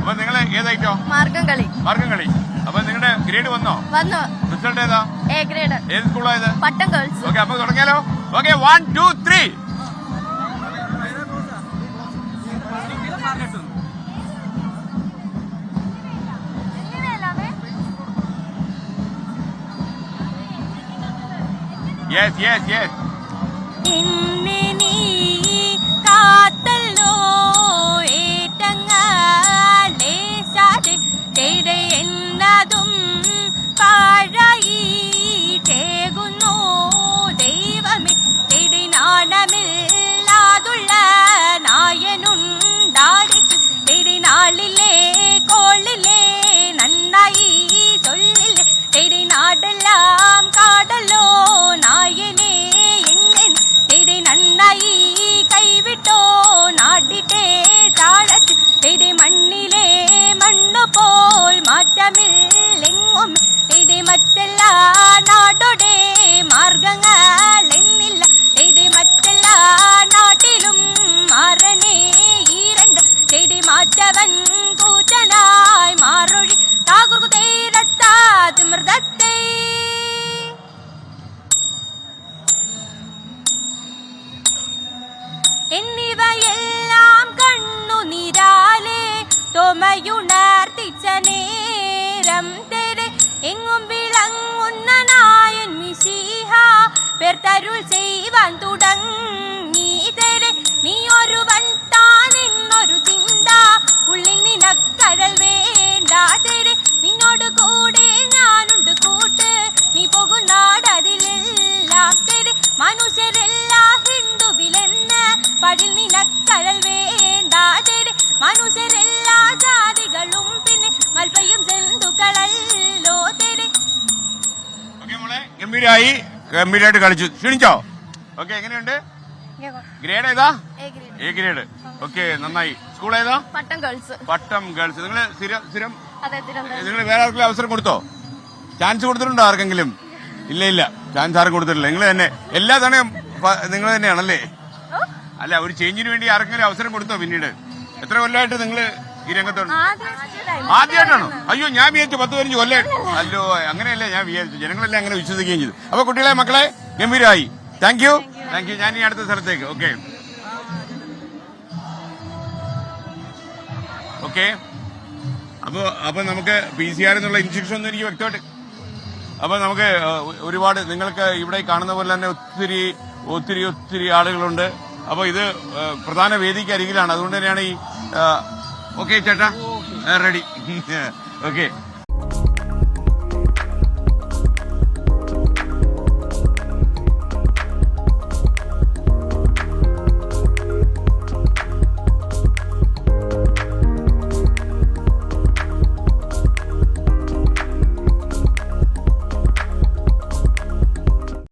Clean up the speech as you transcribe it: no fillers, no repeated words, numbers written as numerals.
അപ്പൊ നിങ്ങൾ ഏതായിട്ടോ? മാർഗം കളി. അപ്പൊ നിങ്ങളുടെ ഗ്രേഡ് വന്നോ? വന്നു. റിസൾട്ട് ഏതാ? A grade. ഏത് സ്കൂളായത്? പട്ടം ഗേൾസ്. ഓക്കെ, അപ്പൊ തുടങ്ങിയാലോ? ഓക്കെ, 1 2 3. യെസ്. എന്നെ നീ കാത്തല്ലോ ഏറ്റങ്ങാലേശാതെ ചെയ്ത് എന്നതും പാഴായി കേകുന്നു ദൈവമേ ചെയ്ത് നാണമില്ലാതുള്ള നായനുണ്ടാടിച്ചു ചെയ്ത് നാളിലെ കോളിലെ നന്നായി ചൊല്ലിലെ ചെയ്ത് നാടെല്ലാം കാടല്ലോ നായനെ എന്നെ ചെയ്ത് നന്നായി കൈവിട്ടോ നാട്ടിട്ടേ താഴത്ത് ചെയ്ത് മണ്ണിലെ മണ്ണു പോൽ മാറ്റമില്ലെങ്ങും ചെയ്ത് മറ്റെല്ലാ നാടോടെ മാർഗങ്ങൾ എന്നില്ല ചെയ്ത് മറ്റെല്ലാ നാട്ടിലും മാറണേ ഈരണ്ട് ചെയ്ത് മാറ്റവൻ കൂറ്റനായി മാറൊഴി താകുർക്കു തേരത്താത് മൃതത്തെ എന്നിവയെല്ലാം കണ്ണു നിരാലെ തോമയുണർത്തിച്ച നേരം തെരെ എങ്ങും വിളങ്ങുന്ന നായൻ മിശിഹ പേർത്തരുൾ ചെയ്യുവാൻ തുടങ്ങി തെരെ നീ ഒരുവൻ താൻ എന്നൊരു ചിന്ത ഉള്ളിൽ നിനക്കഴൽ വേണ്ട തെരെ നിന്നോട് കൂടെ ഞാനുണ്ട് കൂട്ട് നീ പോകുന്നാടതിലെല്ലാം തെരെ മനുഷ്യരെല്ലാ ഹിന്ദുവിലെന്ന് പടിൽ നിനക്കഴൽ വേണ്ട തെരെ മനുഷ്യരെല്ലാ ജാതികളും പിന്നെ മൽപ്പയും ജന്തുക്കളല്ലോ തെരെ. ഗംഭീരമായിട്ട് കളിച്ചു. ക്ഷണിച്ചോ? ഓക്കെ, എങ്ങനെയുണ്ട്? ഗ്രേഡ് ഏതാ? A grade. ഓക്കെ, നന്നായി. സ്കൂൾ ഏതാ? പട്ടം ഗേൾസ്. നിങ്ങൾ സ്ഥിരം നിങ്ങൾ വേറെ ആർക്കെങ്കിലും അവസരം കൊടുത്തോ? ചാൻസ് കൊടുത്തിട്ടുണ്ടോ ആർക്കെങ്കിലും? ഇല്ല, ചാൻസ് ആർക്കും കൊടുത്തിട്ടില്ല. നിങ്ങൾ തന്നെ എല്ലാ തവണയും നിങ്ങൾ തന്നെയാണല്ലേ? അല്ല, ഒരു ചേഞ്ചിന് വേണ്ടി ആർക്കെങ്കിലും അവസരം കൊടുത്തോ പിന്നീട്? എത്ര കൊല്ലമായിട്ട് നിങ്ങൾ ഈ രംഗത്തുണ്ട്? ആദ്യമായിട്ടാണോ? അയ്യോ, ഞാൻ വിചാരിച്ചു 10-15 കൊല്ലം. അല്ലോ, അങ്ങനെയല്ല ഞാൻ വിചാരിച്ചു. ജനങ്ങളെല്ലാം അങ്ങനെ വിശ്വസിക്കുകയും ചെയ്തു. അപ്പൊ കുട്ടികളെ, മക്കളെ, ഗംഭീരമായി. Thank you. ഞാൻ ഈ അടുത്ത സ്ഥലത്തേക്ക്. ഓക്കെ. അപ്പൊ നമുക്ക് PCR എന്നുള്ള ഇൻസ്ട്രക്ഷൻ ഒന്നും എനിക്ക് വ്യക്തമായിട്ട്. അപ്പൊ നമുക്ക് ഒരുപാട് നിങ്ങൾക്ക് ഇവിടെ കാണുന്ന പോലെ തന്നെ ഒത്തിരി ആളുകളുണ്ട്. അപ്പൊ ഇത് പ്രധാന വേദിക്ക് അരികിലാണ്. അതുകൊണ്ട് തന്നെയാണ് ഈ ഓക്കെ ചേട്ടാ, റെഡി. ഓക്കെ.